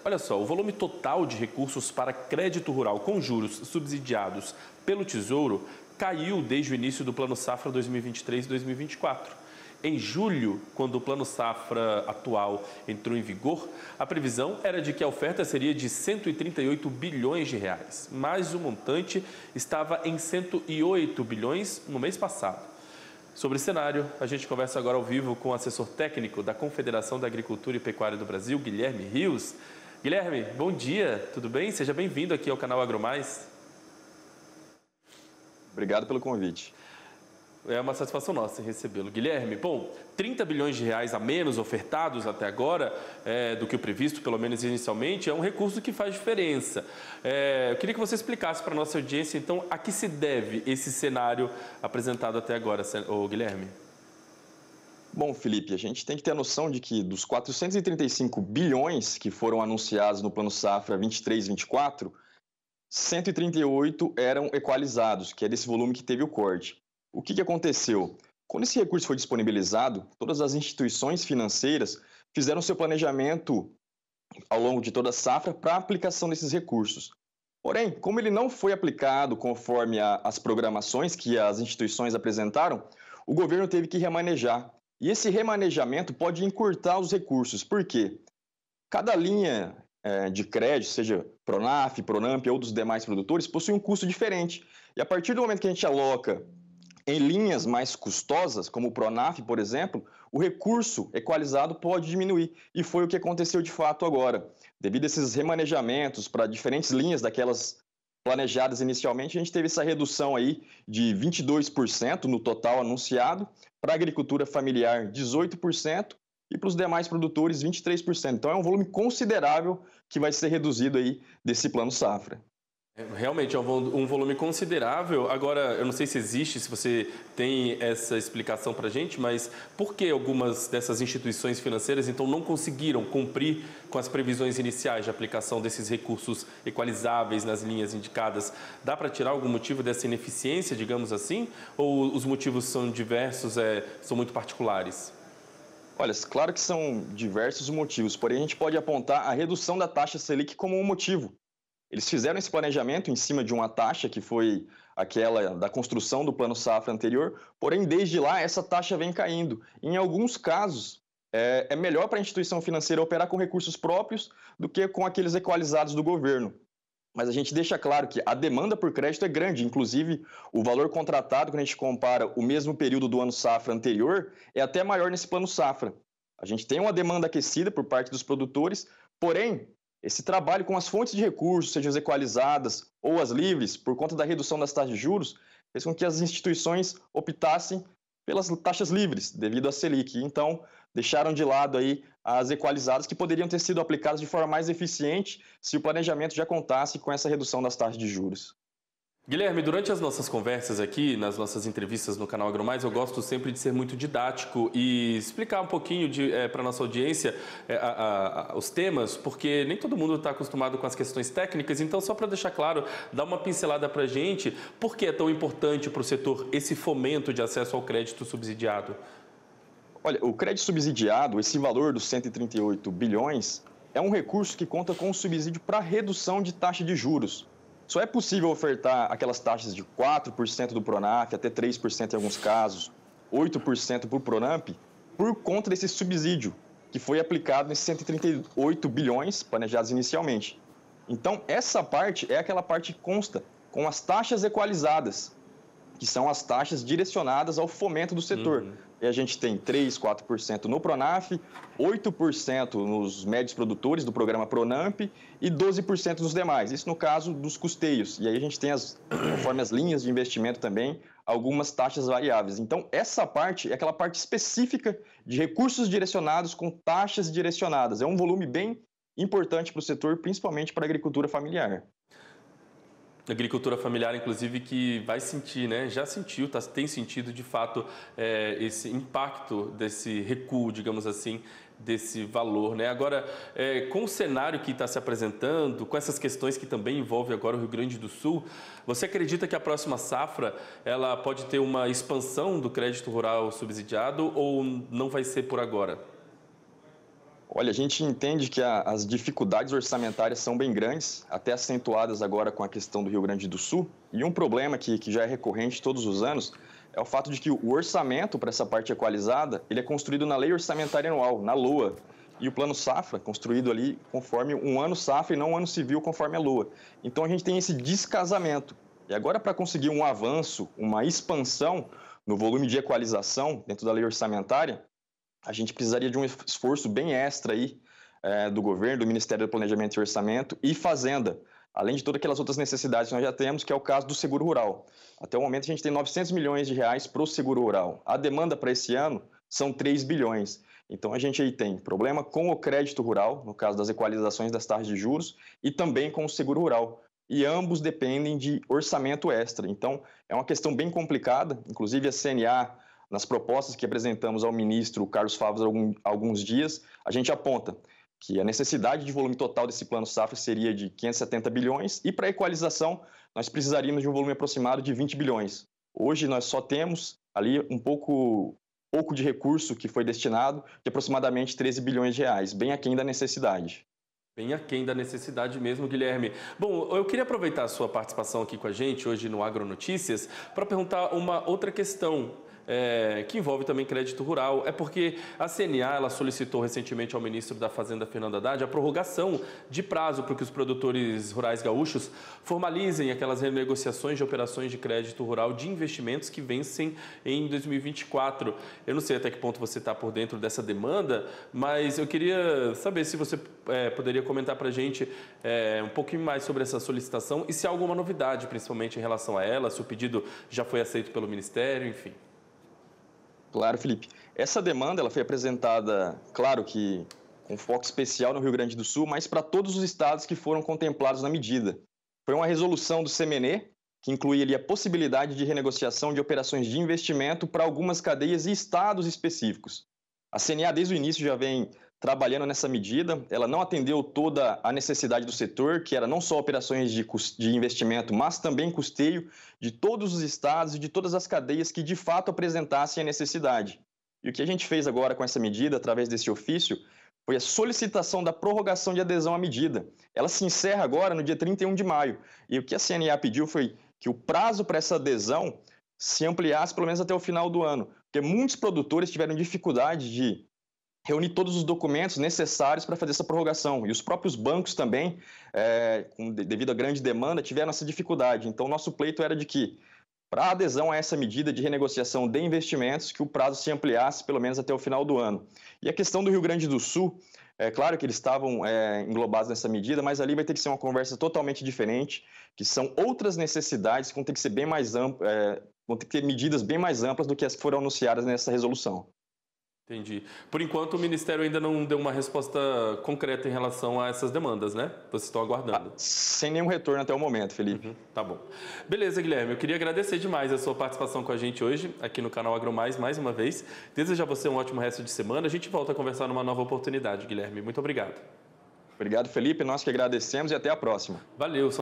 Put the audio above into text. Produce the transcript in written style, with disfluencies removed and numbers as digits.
Olha só, o volume total de recursos para crédito rural com juros subsidiados pelo Tesouro caiu desde o início do Plano Safra 2023-2024. Em julho, quando o Plano Safra atual entrou em vigor, a previsão era de que a oferta seria de 138 bilhões de reais, mas o montante estava em 108 bilhões no mês passado. Sobre esse cenário, a gente conversa agora ao vivo com o assessor técnico da Confederação da Agricultura e Pecuária do Brasil, Guilherme Rios. Guilherme, bom dia, tudo bem? Seja bem-vindo aqui ao canal AgroMais. Obrigado pelo convite. É uma satisfação nossa recebê-lo. Guilherme, bom, 30 bilhões de reais a menos ofertados até agora do que o previsto, pelo menos inicialmente, é um recurso que faz diferença. Eu queria que você explicasse para a nossa audiência, então, a que se deve esse cenário apresentado até agora, Guilherme? Bom, Felipe, a gente tem que ter a noção de que dos 435 bilhões que foram anunciados no Plano Safra 23-24, 138 eram equalizados, que é desse volume que teve o corte. O que aconteceu? Quando esse recurso foi disponibilizado, todas as instituições financeiras fizeram seu planejamento ao longo de toda a safra para a aplicação desses recursos. Porém, como ele não foi aplicado conforme as programações que as instituições apresentaram, o governo teve que remanejar. E esse remanejamento pode encurtar os recursos. Por quê? Cada linha de crédito, seja Pronaf, Pronamp ou dos demais produtores, possui um custo diferente. E a partir do momento que a gente aloca em linhas mais custosas, como o Pronaf, por exemplo, o recurso equalizado pode diminuir. E foi o que aconteceu de fato agora. Devido a esses remanejamentos para diferentes linhas daquelas planejadas inicialmente, a gente teve essa redução aí de 22% no total anunciado, para a agricultura familiar 18% e para os demais produtores 23%. Então é um volume considerável que vai ser reduzido aí desse plano safra. Realmente é um volume considerável. Agora, eu não sei se existe, se você tem essa explicação para a gente, mas por que algumas dessas instituições financeiras, então, não conseguiram cumprir com as previsões iniciais de aplicação desses recursos equalizáveis nas linhas indicadas? Dá para tirar algum motivo dessa ineficiência, digamos assim? Ou os motivos são diversos, são muito particulares? Olha, claro que são diversos motivos, porém a gente pode apontar a redução da taxa Selic como um motivo. Eles fizeram esse planejamento em cima de uma taxa que foi aquela da construção do Plano Safra anterior, porém, desde lá, essa taxa vem caindo. Em alguns casos, é melhor para a instituição financeira operar com recursos próprios do que com aqueles equalizados do governo. Mas a gente deixa claro que a demanda por crédito é grande, inclusive o valor contratado, quando a gente compara o mesmo período do ano safra anterior, é até maior nesse Plano Safra. A gente tem uma demanda aquecida por parte dos produtores, porém, esse trabalho com as fontes de recursos, sejam as equalizadas ou as livres, por conta da redução das taxas de juros, fez com que as instituições optassem pelas taxas livres, devido à Selic. Então, deixaram de lado aí as equalizadas que poderiam ter sido aplicadas de forma mais eficiente se o planejamento já contasse com essa redução das taxas de juros. Guilherme, durante as nossas conversas aqui, nas nossas entrevistas no canal AgroMais, eu gosto sempre de ser muito didático e explicar um pouquinho para a nossa audiência os temas, porque nem todo mundo está acostumado com as questões técnicas, então só para deixar claro, dá uma pincelada para a gente, por que é tão importante para o setor esse fomento de acesso ao crédito subsidiado? Olha, o crédito subsidiado, esse valor dos 138 bilhões, é um recurso que conta com um subsídio para redução de taxa de juros. Só é possível ofertar aquelas taxas de 4% do Pronaf, até 3% em alguns casos, 8% para o Pronamp, por conta desse subsídio que foi aplicado nesses 138 bilhões planejados inicialmente. Então, essa parte é aquela parte que consta com as taxas equalizadas, que são as taxas direcionadas ao fomento do setor. E a gente tem 3%, 4% no Pronaf, 8% nos médios produtores do programa Pronamp e 12% nos demais. Isso no caso dos custeios. E aí a gente tem, conforme as linhas de investimento também, algumas taxas variáveis. Então, essa parte é aquela parte específica de recursos direcionados com taxas direcionadas. É um volume bem importante para o setor, principalmente para a agricultura familiar. Agricultura familiar, inclusive, que vai sentir, né? Já sentiu, tem sentido, de fato, esse impacto desse recuo, digamos assim, desse valor, né? Agora, com o cenário que está se apresentando, com essas questões que também envolvem agora o Rio Grande do Sul, você acredita que a próxima safra ela pode ter uma expansão do crédito rural subsidiado ou não vai ser por agora? Olha, a gente entende que as dificuldades orçamentárias são bem grandes, até acentuadas agora com a questão do Rio Grande do Sul. E um problema que já é recorrente todos os anos é o fato de que o orçamento para essa parte equalizada, ele é construído na Lei Orçamentária Anual, na LOA. E o Plano Safra, construído ali conforme um ano safra e não um ano civil conforme a LOA. Então a gente tem esse descasamento. E agora, para conseguir um avanço, uma expansão no volume de equalização dentro da lei orçamentária, a gente precisaria de um esforço bem extra aí do governo, do Ministério do Planejamento e Orçamento e Fazenda, além de todas aquelas outras necessidades que nós já temos, que é o caso do seguro rural. Até o momento a gente tem 900 milhões de reais para o seguro rural. A demanda para esse ano são 3 bilhões. Então a gente aí tem problema com o crédito rural, no caso das equalizações das taxas de juros, e também com o seguro rural. E ambos dependem de orçamento extra. Então é uma questão bem complicada, inclusive a CNA, nas propostas que apresentamos ao ministro Carlos Favas há alguns dias, a gente aponta que a necessidade de volume total desse plano safra seria de 570 bilhões e para a equalização nós precisaríamos de um volume aproximado de 20 bilhões. Hoje nós só temos ali um pouco de recurso que foi destinado, de aproximadamente 13 bilhões de reais, bem aquém da necessidade. Bem aquém da necessidade mesmo, Guilherme. Bom, eu queria aproveitar a sua participação aqui com a gente hoje no Agronotícias para perguntar uma outra questão. Que envolve também crédito rural, é porque a CNA ela solicitou recentemente ao ministro da Fazenda, Fernando Haddad, a prorrogação de prazo para que os produtores rurais gaúchos formalizem aquelas renegociações de operações de crédito rural de investimentos que vencem em 2024. Eu não sei até que ponto você está por dentro dessa demanda, mas eu queria saber se você poderia comentar para a gente um pouquinho mais sobre essa solicitação e se há alguma novidade, principalmente em relação a ela, se o pedido já foi aceito pelo Ministério, enfim. Claro, Felipe. Essa demanda ela foi apresentada, claro que com foco especial no Rio Grande do Sul, mas para todos os estados que foram contemplados na medida. Foi uma resolução do CMNE, que inclui ali a possibilidade de renegociação de operações de investimento para algumas cadeias e estados específicos. A CNA, desde o início, já vem trabalhando nessa medida. Ela não atendeu toda a necessidade do setor, que era não só operações de investimento, mas também custeio de todos os estados e de todas as cadeias que de fato apresentassem a necessidade. E o que a gente fez agora com essa medida, através desse ofício, foi a solicitação da prorrogação de adesão à medida. Ela se encerra agora no dia 31 de maio. E o que a CNA pediu foi que o prazo para essa adesão se ampliasse pelo menos até o final do ano, porque muitos produtores tiveram dificuldade de reunir todos os documentos necessários para fazer essa prorrogação. E os próprios bancos também, devido à grande demanda, tiveram essa dificuldade. Então, o nosso pleito era de que, para a adesão a essa medida de renegociação de investimentos, que o prazo se ampliasse pelo menos até o final do ano. E a questão do Rio Grande do Sul, é claro que eles estavam englobados nessa medida, mas ali vai ter que ser uma conversa totalmente diferente, que são outras necessidades que vão ter que ser bem mais amplas, vão ter que ter medidas bem mais amplas do que as que foram anunciadas nessa resolução. Entendi. Por enquanto, o Ministério ainda não deu uma resposta concreta em relação a essas demandas, né? Vocês estão aguardando. Sem nenhum retorno até o momento, Felipe. Tá bom. Beleza, Guilherme. Eu queria agradecer demais a sua participação com a gente hoje, aqui no canal AgroMais, mais uma vez. Desejar a você um ótimo resto de semana. A gente volta a conversar numa nova oportunidade, Guilherme. Muito obrigado. Obrigado, Felipe. Nós que agradecemos e até a próxima. Valeu.